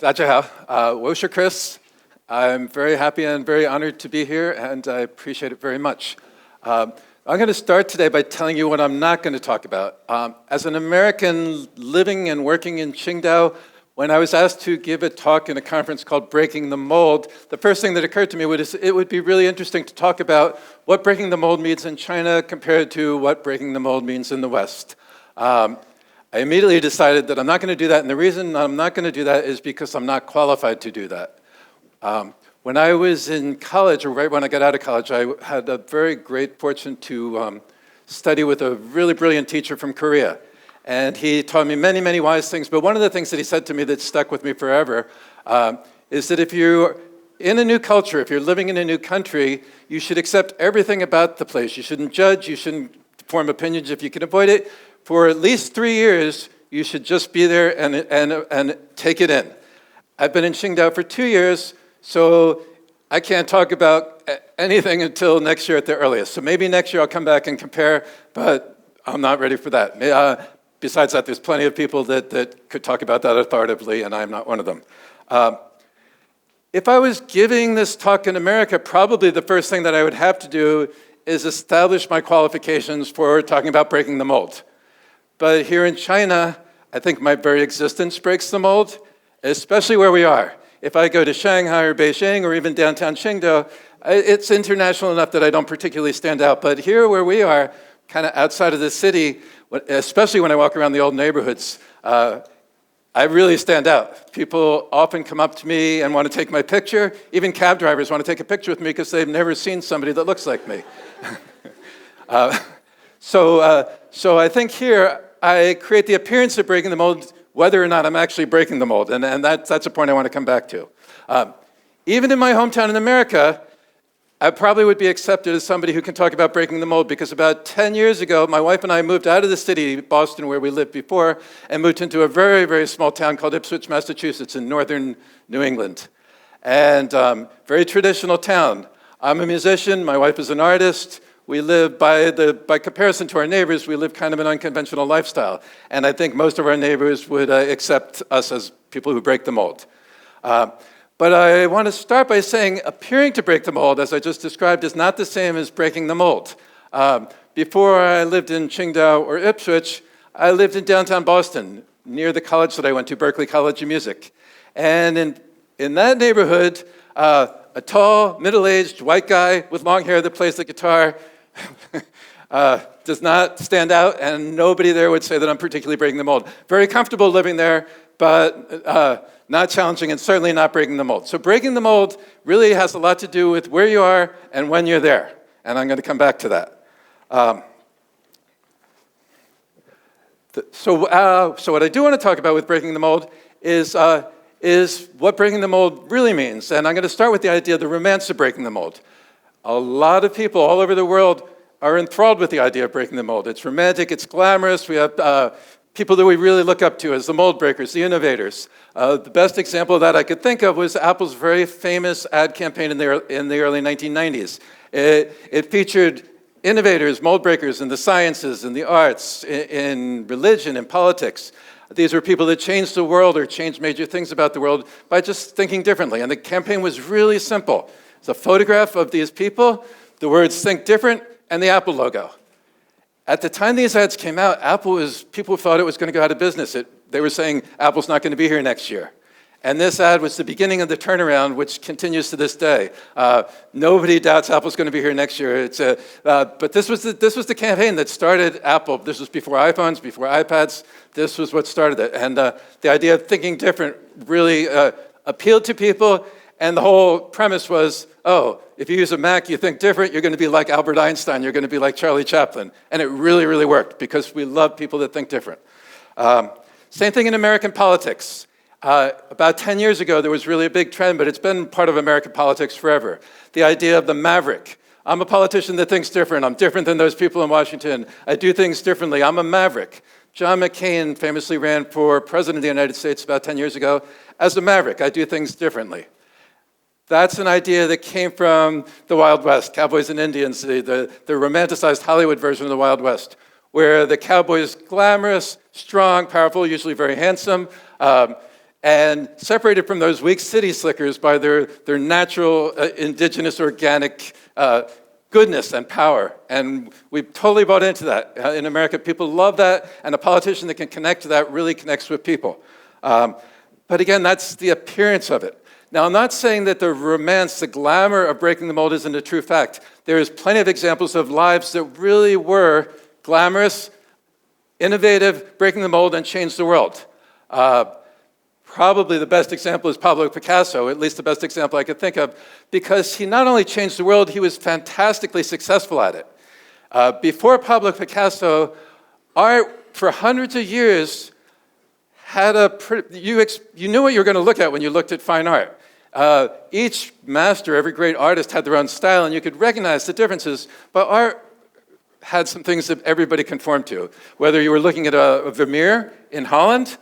Wosher Chris. I'm very happy and very honored to be here, and I appreciate it very much. I'm going to start today by telling you what I'm not going to talk about. As an American living and working in Qingdao, when I was asked to give a talk in a conference called Breaking the Mold, the first thing that occurred to me was it would be really interesting to talk about what breaking the mold means in China compared to what breaking the mold means in the West. I immediately decided that I'm not going to do that, and the reason I'm not going to do that is because I'm not qualified to do that. When I was in college, or right when I got out of college, I had a very great fortune to study with a really brilliant teacher from Korea. And he taught me many, many wise things, but one of the things that he said to me that stuck with me forever is that if you're in a new culture, if you're living in a new country, you should accept everything about the place. You shouldn't judge, you shouldn't form opinions if you can avoid it. For at least 3 years, you should just be there and take it in. I've been in Qingdao for 2 years, so I can't talk about anything until next year at the earliest. So maybe next year I'll come back and compare, but I'm not ready for that. Besides that, there's plenty of people that could talk about that authoritatively, and I'm not one of them. If I was giving this talk in America, probably the first thing that I would have to do is establish my qualifications for talking about breaking the mold. But here in China, I think my very existence breaks the mold, especially where we are. If I go to Shanghai or Beijing or even downtown Qingdao, it's international enough that I don't particularly stand out. But here where we are, kind of outside of the city, especially when I walk around the old neighborhoods, I really stand out. People often come up to me and want to take my picture. Even cab drivers want to take a picture with me because they've never seen somebody that looks like me. So I think here I create the appearance of breaking the mold, whether or not I'm actually breaking the mold, and that's a point I want to come back to. Even in my hometown in America, I probably would be accepted as somebody who can talk about breaking the mold, because about 10 years ago, my wife and I moved out of the city, Boston, where we lived before, and moved into a very, very small town called Ipswich, Massachusetts, in northern New England. And very traditional town. I'm a musician, my wife is an artist. We live, by comparison to our neighbors, we live kind of an unconventional lifestyle. And I think most of our neighbors would accept us as people who break the mold. But I want to start by saying appearing to break the mold, as I just described, is not the same as breaking the mold. Before I lived in Qingdao or Ipswich, I lived in downtown Boston, near the college that I went to, Berklee College of Music. And in that neighborhood, a tall, middle-aged white guy with long hair that plays the guitar does not stand out, and nobody there would say that I'm particularly breaking the mold. Very comfortable living there, but not challenging and certainly not breaking the mold. So breaking the mold really has a lot to do with where you are and when you're there, and I'm going to come back to that. So what I do want to talk about with breaking the mold is what breaking the mold really means. And I'm going to start with the idea of the romance of breaking the mold. A lot of people all over the world are enthralled with the idea of breaking the mold. It's romantic, it's glamorous. We have people that we really look up to as the mold breakers, the innovators. The best example of that I could think of was Apple's very famous ad campaign in the early 1990s. It featured innovators, mold breakers in the sciences, in the arts, in religion, in politics. These were people that changed the world or changed major things about the world by just thinking differently. And the campaign was really simple. It's a photograph of these people, the words "Think Different," and the Apple logo. At the time these ads came out, people thought it was going to go out of business. They were saying Apple's not going to be here next year. And this ad was the beginning of the turnaround, which continues to this day. Nobody doubts Apple's going to be here next year. But this was the campaign that started Apple. This was before iPhones, before iPads. This was what started it. And the idea of thinking different really appealed to people. And the whole premise was, if you use a Mac, you think different, you're going to be like Albert Einstein, you're going to be like Charlie Chaplin. And it really, really worked, because we love people that think different. Same thing in American politics. About 10 years ago, there was really a big trend, but it's been part of American politics forever. The idea of the maverick. I'm a politician that thinks different. I'm different than those people in Washington. I do things differently. I'm a maverick. John McCain famously ran for president of the United States about 10 years ago as a maverick. I do things differently. That's an idea that came from the Wild West, cowboys and Indians, the romanticized Hollywood version of the Wild West, where the cowboy is glamorous, strong, powerful, usually very handsome, and separated from those weak city slickers by their natural, indigenous, organic goodness and power. And we've totally bought into that. In America, people love that, and a politician that can connect to that really connects with people. But again, that's the appearance of it. Now, I'm not saying that the romance, the glamour of breaking the mold isn't a true fact. There is plenty of examples of lives that really were glamorous, innovative, breaking the mold, and changed the world. Probably the best example is Pablo Picasso, at least the best example I could think of, because he not only changed the world, he was fantastically successful at it. Before Pablo Picasso, art for hundreds of years had you knew what you were going to look at when you looked at fine art. Each master, every great artist had their own style, and you could recognize the differences, but art had some things that everybody conformed to. Whether you were looking at a Vermeer in Holland,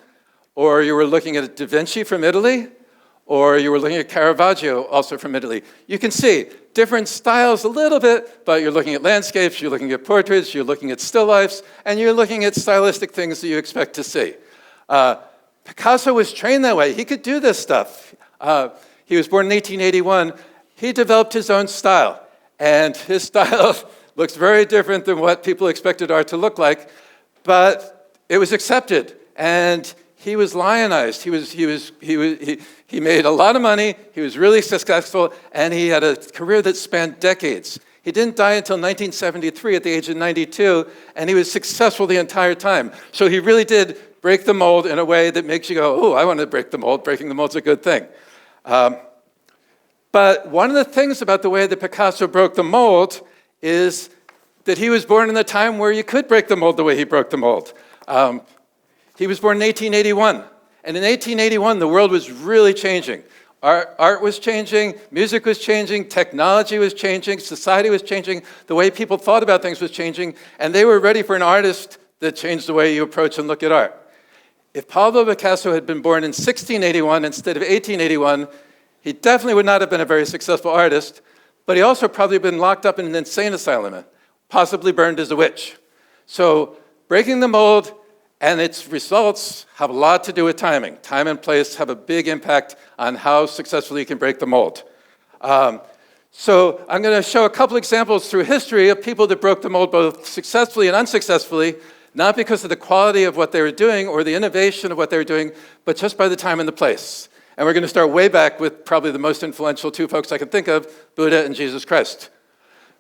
or you were looking at Da Vinci from Italy, or you were looking at Caravaggio, also from Italy. You can see different styles a little bit, but you're looking at landscapes, you're looking at portraits, you're looking at still lifes, and you're looking at stylistic things that you expect to see. Picasso was trained that way. He could do this stuff. He was born in 1881. He developed his own style, and his style looks very different than what people expected art to look like, but it was accepted, and he was lionized. He made a lot of money. He was really successful, and he had a career that spanned decades. He didn't die until 1973 at the age of 92, and he was successful the entire time. So he really did break the mold in a way that makes you go, oh, I want to break the mold. Breaking the mold's a good thing. But one of the things about the way that Picasso broke the mold is that he was born in a time where you could break the mold the way he broke the mold. He was born in 1881. And in 1881, the world was really changing. Art was changing, music was changing, technology was changing, society was changing, the way people thought about things was changing, and they were ready for an artist that changed the way you approach and look at art. If Pablo Picasso had been born in 1681 instead of 1881, he definitely would not have been a very successful artist, but he also probably been locked up in an insane asylum, possibly burned as a witch. So breaking the mold and its results have a lot to do with timing. Time and place have a big impact on how successfully you can break the mold. So I'm going to show a couple examples through history of people that broke the mold both successfully and unsuccessfully, not because of the quality of what they were doing or the innovation of what they were doing, but just by the time and the place. And we're going to start way back with probably the most influential two folks I can think of, Buddha and Jesus Christ.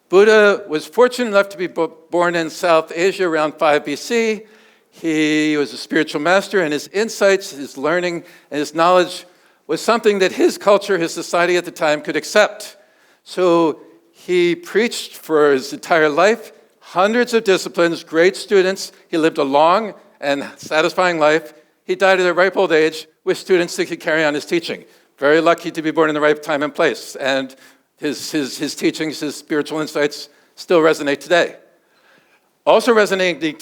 Buddha was fortunate enough to be born in South Asia around 5 BC. He was a spiritual master, and his insights, his learning, and his knowledge was something that his culture, his society at the time could accept. So he preached for his entire life, hundreds of disciplines, great students. He lived a long and satisfying life. He died at a ripe old age with students that could carry on his teaching. Very lucky to be born in the right time and place. And his teachings, his spiritual insights still resonate today. Also resonating,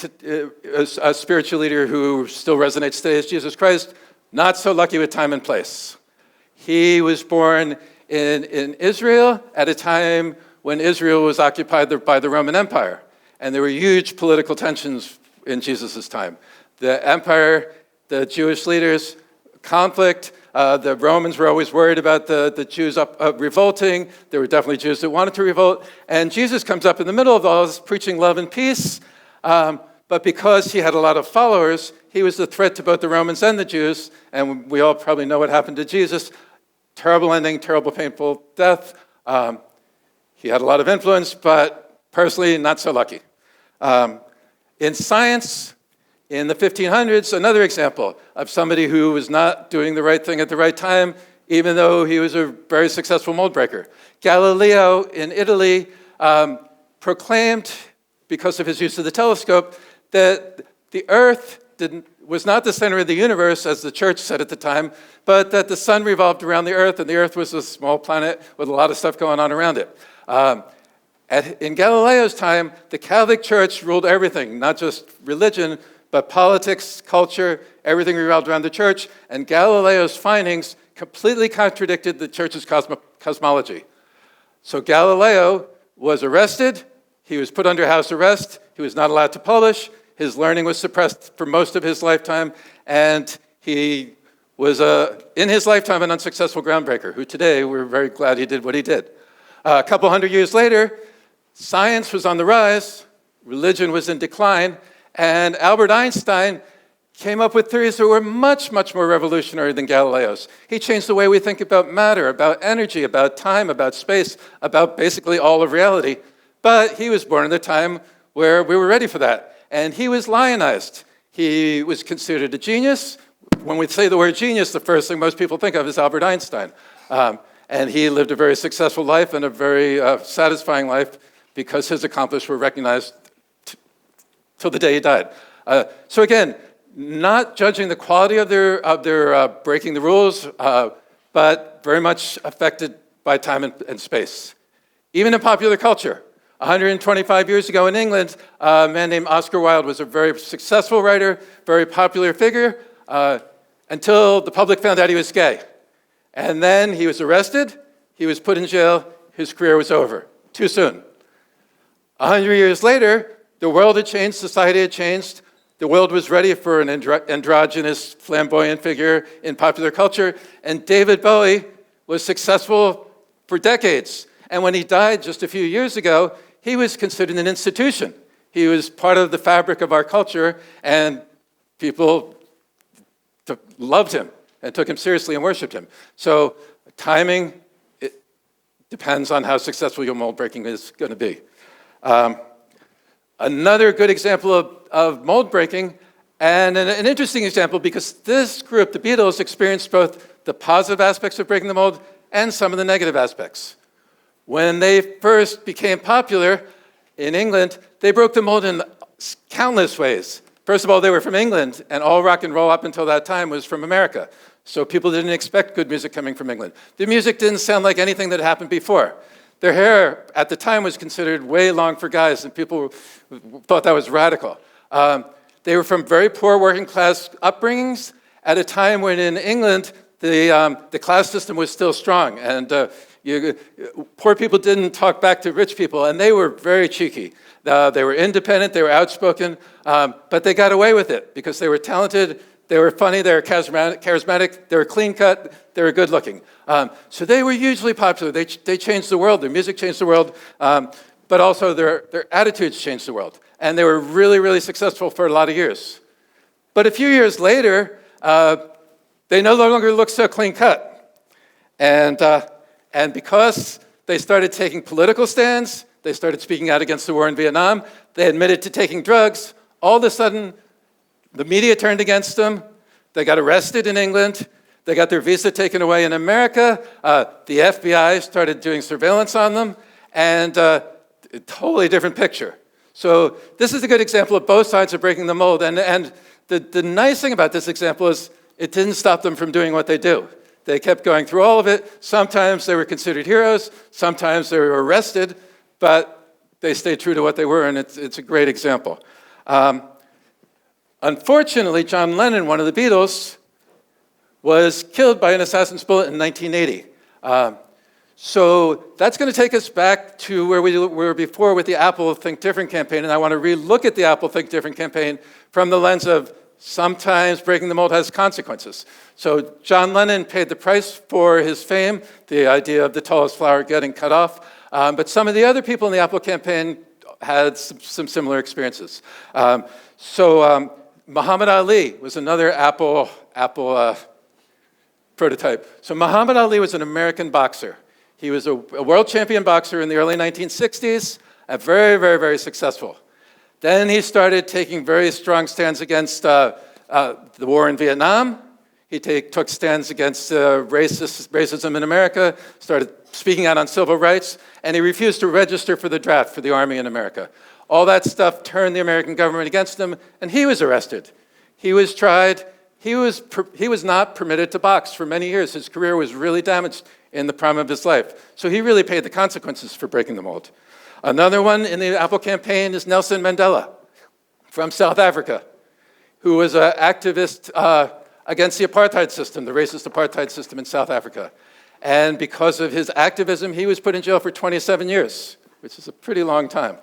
a spiritual leader who still resonates today is Jesus Christ, not so lucky with time and place. He was born in Israel at a time when Israel was occupied by the Roman Empire, and there were huge political tensions in Jesus' time. The empire, the Jewish leaders, conflict. The Romans were always worried about the Jews revolting. There were definitely Jews that wanted to revolt. And Jesus comes up in the middle of all this, preaching love and peace. But because he had a lot of followers, he was a threat to both the Romans and the Jews. And we all probably know what happened to Jesus. Terrible ending, terrible, painful death. He had a lot of influence, but personally, not so lucky. In science, in the 1500s, another example of somebody who was not doing the right thing at the right time, even though he was a very successful mold breaker. Galileo in Italy proclaimed, because of his use of the telescope, that the Earth was not the center of the universe, as the church said at the time, but that the sun revolved around the Earth, and the Earth was a small planet with a lot of stuff going on around it. In Galileo's time, the Catholic Church ruled everything, not just religion, but politics, culture, everything revolved around the church, and Galileo's findings completely contradicted the church's cosmology. So Galileo was arrested, he was put under house arrest, he was not allowed to publish, his learning was suppressed for most of his lifetime, and he was, in his lifetime, an unsuccessful groundbreaker, who today we're very glad he did what he did. A couple hundred years later, science was on the rise, religion was in decline, and Albert Einstein came up with theories that were much, much more revolutionary than Galileo's. He changed the way we think about matter, about energy, about time, about space, about basically all of reality. But he was born in a time where we were ready for that. And he was lionized. He was considered a genius. When we say the word genius, the first thing most people think of is Albert Einstein. And he lived a very successful life and a very satisfying life because his accomplishments were recognized till the day he died. So again, not judging the quality of their breaking the rules, but very much affected by time and space. Even in popular culture, 125 years ago in England, a man named Oscar Wilde was a very successful writer, very popular figure, until the public found out he was gay. And then he was arrested, he was put in jail, his career was over, too soon. 100 years later, the world had changed, society had changed, the world was ready for an androgynous, flamboyant figure in popular culture, and David Bowie was successful for decades. And when he died just a few years ago, he was considered an institution. He was part of the fabric of our culture, and people loved him and took him seriously and worshiped him. So timing, it depends on how successful your mold breaking is going to be. Another good example of mold breaking, and an interesting example, because this group, the Beatles, experienced both the positive aspects of breaking the mold and some of the negative aspects. When they first became popular in England, they broke the mold in countless ways. First of all, they were from England, and all rock and roll up until that time was from America. So people didn't expect good music coming from England. The music didn't sound like anything that happened before. Their hair at the time was considered way long for guys, and people thought that was radical. They were from very poor working class upbringings at a time when in England the class system was still strong, and poor people didn't talk back to rich people, and they were very cheeky. They were independent, they were outspoken, but they got away with it because they were talented, they were funny, they were charismatic, they were clean-cut, they were good-looking. So they were hugely popular. They changed the world. Their music changed the world, but also their attitudes changed the world. And they were really, really successful for a lot of years. But a few years later, they no longer looked so clean-cut. And because they started taking political stands, they started speaking out against the war in Vietnam, they admitted to taking drugs, all of a sudden, the media turned against them, they got arrested in England, they got their visa taken away in America, the FBI started doing surveillance on them, and a totally different picture. So this is a good example of both sides of breaking the mold, and the nice thing about this example is it didn't stop them from doing what they do. They kept going through all of it. Sometimes they were considered heroes, sometimes they were arrested, but they stayed true to what they were, and it's a great example. Unfortunately, John Lennon, one of the Beatles, was killed by an assassin's bullet in 1980. So that's going to take us back to where we were before with the Apple Think Different campaign, and I want to re-look at the Apple Think Different campaign from the lens of sometimes breaking the mold has consequences. So John Lennon paid the price for his fame, the idea of the tallest flower getting cut off, but some of the other people in the Apple campaign had some similar experiences. Muhammad Ali was another Apple prototype. So Muhammad Ali was an American boxer. He was a world champion boxer in the early 1960s, and very, very, very successful. Then he started taking very strong stands against the war in Vietnam. He took stands against racism in America, started speaking out on civil rights, and he refused to register for the draft for the Army in America. All that stuff turned the American government against him, and he was arrested. He was tried. He was not permitted to box for many years. His career was really damaged in the prime of his life. So he really paid the consequences for breaking the mold. Another one in the Apple campaign is Nelson Mandela from South Africa, who was an activist against the apartheid system, the racist apartheid system in South Africa. And because of his activism, he was put in jail for 27 years, which is a pretty long time.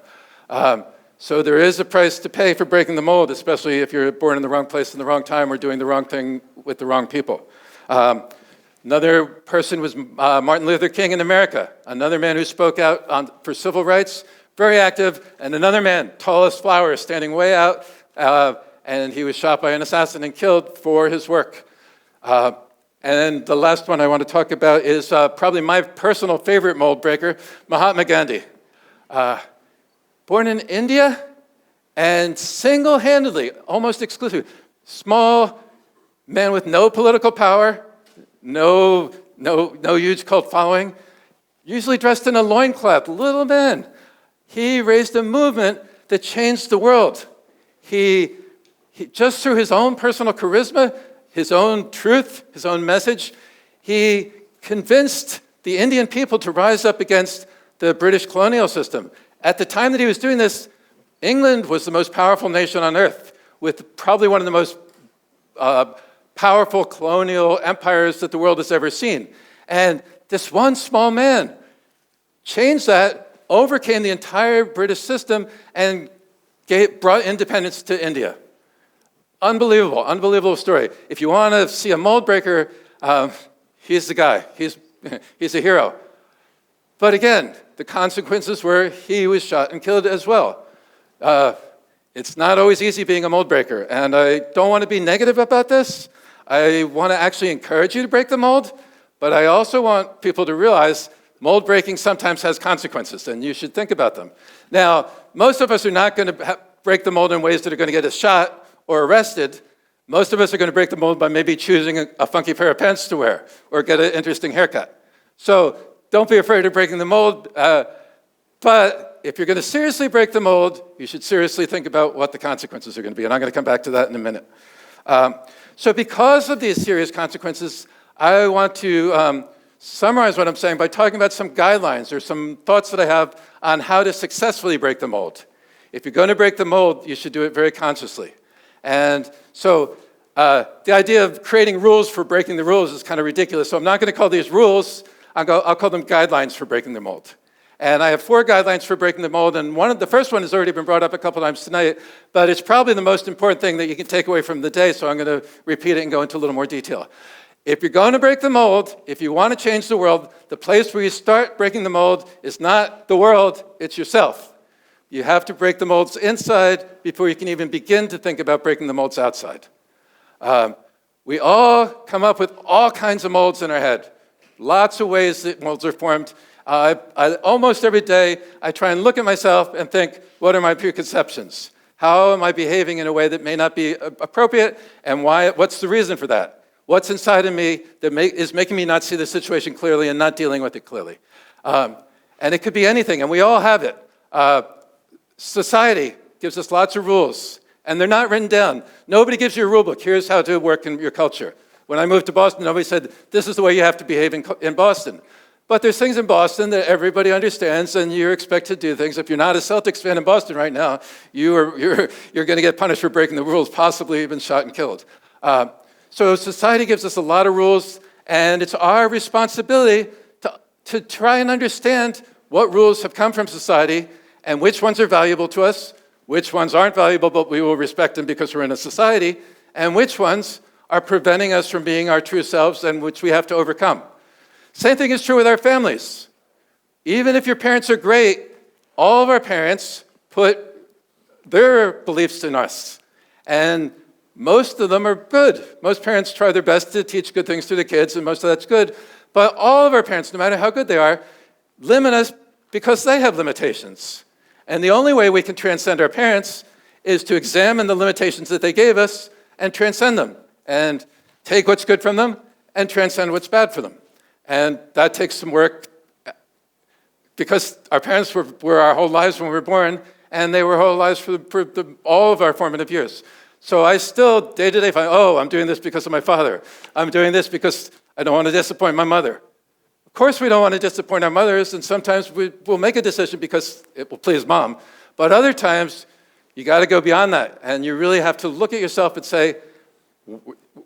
So there is a price to pay for breaking the mold, especially if you're born in the wrong place in the wrong time or doing the wrong thing with the wrong people. Another person was Martin Luther King in America, another man who spoke out for civil rights, very active, and another man, tall as flowers, standing way out, and he was shot by an assassin and killed for his work. And the last one I want to talk about is probably my personal favorite mold breaker, Mahatma Gandhi. Born in India and single-handedly, almost exclusively, small man with no political power, no huge cult following, usually dressed in a loincloth, little man. He raised a movement that changed the world. He just through his own personal charisma, his own truth, his own message, he convinced the Indian people to rise up against the British colonial system. At the time that he was doing this, England was the most powerful nation on earth, with probably one of the most powerful colonial empires that the world has ever seen. And this one small man changed that, overcame the entire British system, and brought independence to India. Unbelievable story. If you want to see a mold breaker, he's the guy. He's a hero. But again, the consequences were he was shot and killed as well. It's not always easy being a mold breaker, and I don't want to be negative about this. I want to actually encourage you to break the mold, but I also want people to realize mold breaking sometimes has consequences, and you should think about them. Now, most of us are not going to break the mold in ways that are going to get us shot or arrested. Most of us are going to break the mold by maybe choosing a funky pair of pants to wear or get an interesting haircut. So don't be afraid of breaking the mold, but if you're going to seriously break the mold, you should seriously think about what the consequences are going to be, and I'm going to come back to that in a minute. So because of these serious consequences, I want to summarize what I'm saying by talking about some guidelines or some thoughts that I have on how to successfully break the mold. If you're going to break the mold, you should do it very consciously. And so the idea of creating rules for breaking the rules is kind of ridiculous, so I'm not going to call these rules, I'll call them guidelines for breaking the mold. And I have 4 guidelines for breaking the mold, and the first one has already been brought up a couple times tonight, but it's probably the most important thing that you can take away from the day, so I'm going to repeat it and go into a little more detail. If you're going to break the mold, if you want to change the world, the place where you start breaking the mold is not the world, it's yourself. You have to break the molds inside before you can even begin to think about breaking the molds outside. We all come up with all kinds of molds in our head. Lots of ways that molds are formed. Almost every day, I try and look at myself and think, what are my preconceptions? How am I behaving in a way that may not be appropriate, and why? What's the reason for that? What's inside of me that is making me not see the situation clearly and not dealing with it clearly? And it could be anything, and we all have it. Society gives us lots of rules, and they're not written down. Nobody gives you a rule book. Here's how to work in your culture. When I moved to Boston, nobody said, this is the way you have to behave in Boston. But there's things in Boston that everybody understands, and you're expected to do things. If you're not a Celtics fan in Boston right now, you're going to get punished for breaking the rules, possibly even shot and killed. So society gives us a lot of rules, and it's our responsibility to try and understand what rules have come from society and which ones are valuable to us, which ones aren't valuable, but we will respect them because we're in a society, and which ones are preventing us from being our true selves and which we have to overcome. Same thing is true with our families. Even if your parents are great, all of our parents put their beliefs in us. And most of them are good. Most parents try their best to teach good things to the kids, and most of that's good. But all of our parents, no matter how good they are, limit us because they have limitations. And the only way we can transcend our parents is to examine the limitations that they gave us and transcend them, and take what's good from them and transcend what's bad for them. And that takes some work because our parents were our whole lives when we were born, and they were whole lives for all of our formative years. So I still, day to day, find, I'm doing this because of my father. I'm doing this because I don't want to disappoint my mother. Of course we don't want to disappoint our mothers, and sometimes we'll make a decision because it will please mom. But other times, you got to go beyond that, and you really have to look at yourself and say,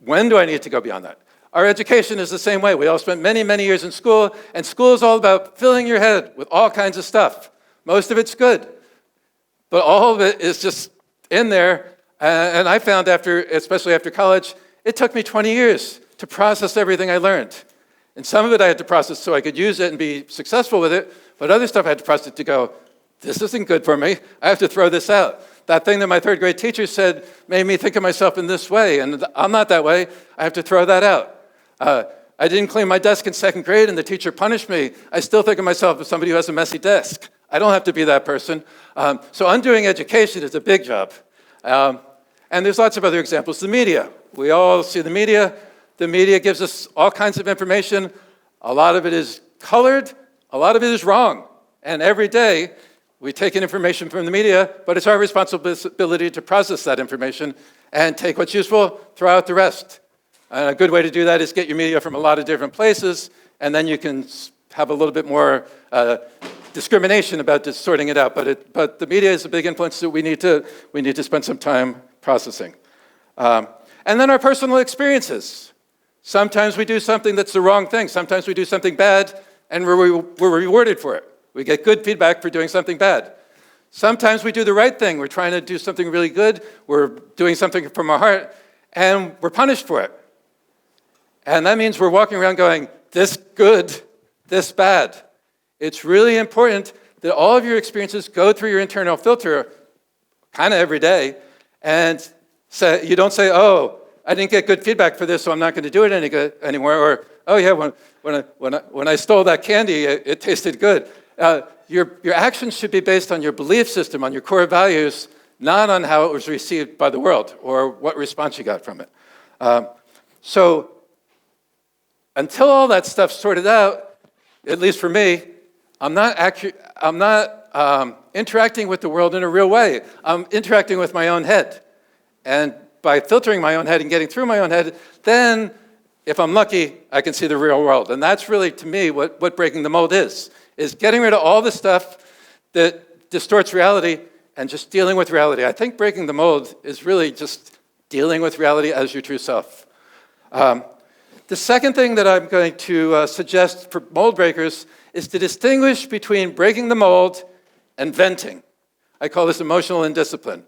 when do I need to go beyond that? Our education is the same way. We all spent many, many years in school, and school is all about filling your head with all kinds of stuff. Most of it's good, but all of it is just in there. And I found especially after college, it took me 20 years to process everything I learned. And some of it I had to process so I could use it and be successful with it, but other stuff I had to process to go, this isn't good for me. I have to throw this out. That thing that my third grade teacher said made me think of myself in this way, and I'm not that way. I have to throw that out. I didn't clean my desk in second grade, and the teacher punished me. I still think of myself as somebody who has a messy desk. I don't have to be that person. So undoing education is a big job. And there's lots of other examples. The media. We all see the media. The media gives us all kinds of information. A lot of it is colored. A lot of it is wrong. And every day, we take in information from the media, but it's our responsibility to process that information and take what's useful, throw out the rest. And a good way to do that is get your media from a lot of different places, and then you can have a little bit more discrimination about just sorting it out. But the media is a big influence that we need to spend some time processing. And then our personal experiences. Sometimes we do something that's the wrong thing. Sometimes we do something bad, and we're rewarded for it. We get good feedback for doing something bad. Sometimes we do the right thing. We're trying to do something really good. We're doing something from our heart, and we're punished for it. And that means we're walking around going, this good, this bad. It's really important that all of your experiences go through your internal filter kind of every day, and you don't say, oh, I didn't get good feedback for this, so I'm not going to do it anymore. Or, oh yeah, when I stole that candy, it tasted good. Your actions should be based on your belief system, on your core values, not on how it was received by the world or what response you got from it. So until all that stuff's sorted out, at least for me, I'm not interacting with the world in a real way. I'm interacting with my own head. And by filtering my own head and getting through my own head, then, if I'm lucky, I can see the real world. And that's really, to me, what breaking the mold is getting rid of all the stuff that distorts reality and just dealing with reality. I think breaking the mold is really just dealing with reality as your true self. The second thing that I'm going to suggest for mold breakers is to distinguish between breaking the mold and venting. I call this emotional indiscipline.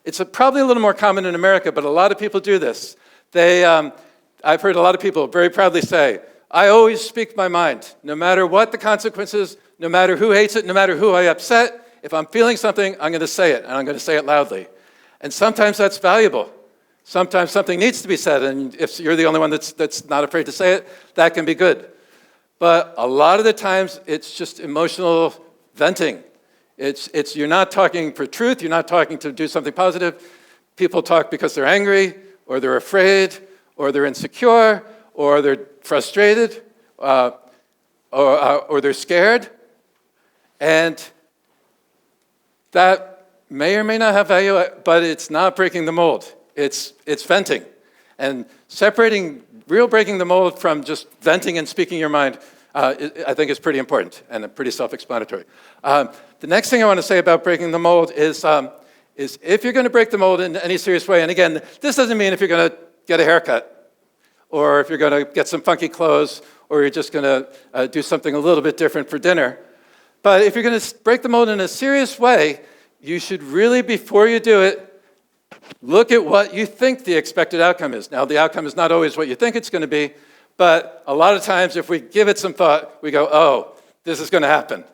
It's probably a little more common in America, but a lot of people do this. I've heard a lot of people very proudly say, I always speak my mind, no matter what the consequences, no matter who hates it, no matter who I upset. If I'm feeling something, I'm going to say it, and I'm going to say it loudly. And sometimes that's valuable. Sometimes something needs to be said, and if you're the only one that's not afraid to say it, that can be good. But a lot of the times, it's just emotional venting. You're not talking for truth, you're not talking to do something positive. People talk because they're angry, or they're afraid, or they're insecure, or they're frustrated, or they're scared. And that may or may not have value, but it's not breaking the mold. It's venting. And separating real breaking the mold from just venting and speaking your mind, I think is pretty important and pretty self-explanatory. The next thing I want to say about breaking the mold is if you're going to break the mold in any serious way, and again, this doesn't mean if you're going to get a haircut, or if you're going to get some funky clothes, or you're just going to do something a little bit different for dinner. But if you're going to break the mold in a serious way, you should really, before you do it, look at what you think the expected outcome is. Now, the outcome is not always what you think it's going to be, but a lot of times if we give it some thought, we go, oh, this is going to happen.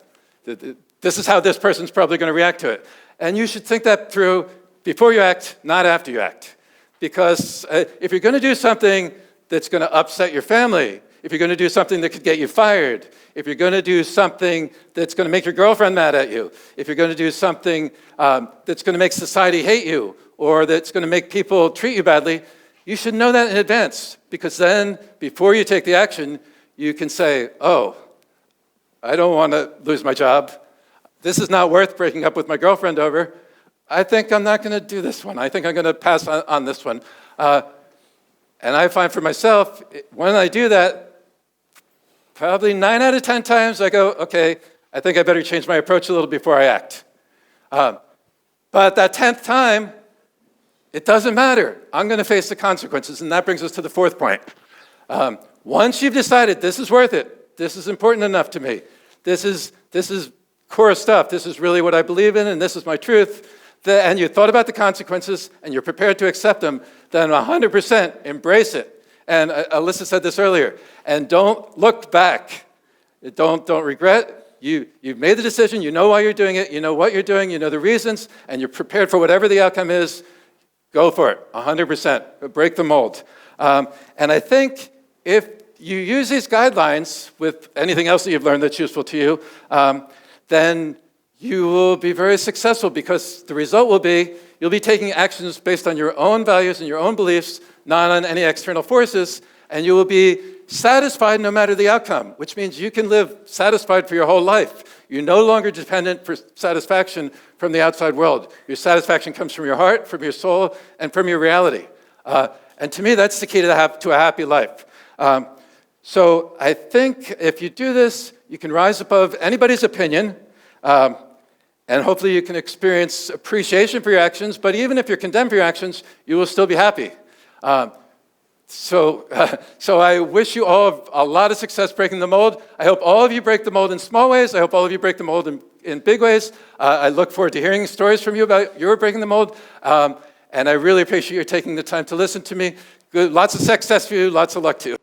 This is how this person's probably going to react to it. And you should think that through before you act, not after you act. Because if you're going to do something that's going to upset your family, if you're going to do something that could get you fired, if you're going to do something that's going to make your girlfriend mad at you, if you're going to do something that's going to make society hate you, or that's going to make people treat you badly, you should know that in advance. Because then, before you take the action, you can say, oh, I don't want to lose my job. This is not worth breaking up with my girlfriend over. I think I'm not going to do this one. I think I'm going to pass on this one. And I find for myself, when I do that, probably 9 out of 10 times I go, okay, I think I better change my approach a little before I act. But that 10th time, it doesn't matter. I'm going to face the consequences, and that brings us to the fourth point. Once you've decided this is worth it, this is important enough to me, this is core stuff, this is really what I believe in, and this is my truth, and you thought about the consequences, and you're prepared to accept them, then 100% embrace it. And Alyssa said this earlier. And don't look back. Don't regret. You've made the decision. You know why you're doing it. You know what you're doing. You know the reasons. And you're prepared for whatever the outcome is. Go for it, 100%. Break the mold. And I think if you use these guidelines with anything else that you've learned that's useful to you, then you will be very successful, because the result will be you'll be taking actions based on your own values and your own beliefs, not on any external forces, and you will be satisfied no matter the outcome, which means you can live satisfied for your whole life. You're no longer dependent for satisfaction from the outside world. Your satisfaction comes from your heart, from your soul, and from your reality. And to me, that's the key to a happy life. So I think if you do this, you can rise above anybody's opinion, and hopefully you can experience appreciation for your actions, but even if you're condemned for your actions, you will still be happy. So I wish you all a lot of success breaking the mold. I hope all of you break the mold in small ways. I hope all of you break the mold in big ways. I look forward to hearing stories from you about your breaking the mold. And I really appreciate you taking the time to listen to me. Lots of success for you. Lots of luck to you.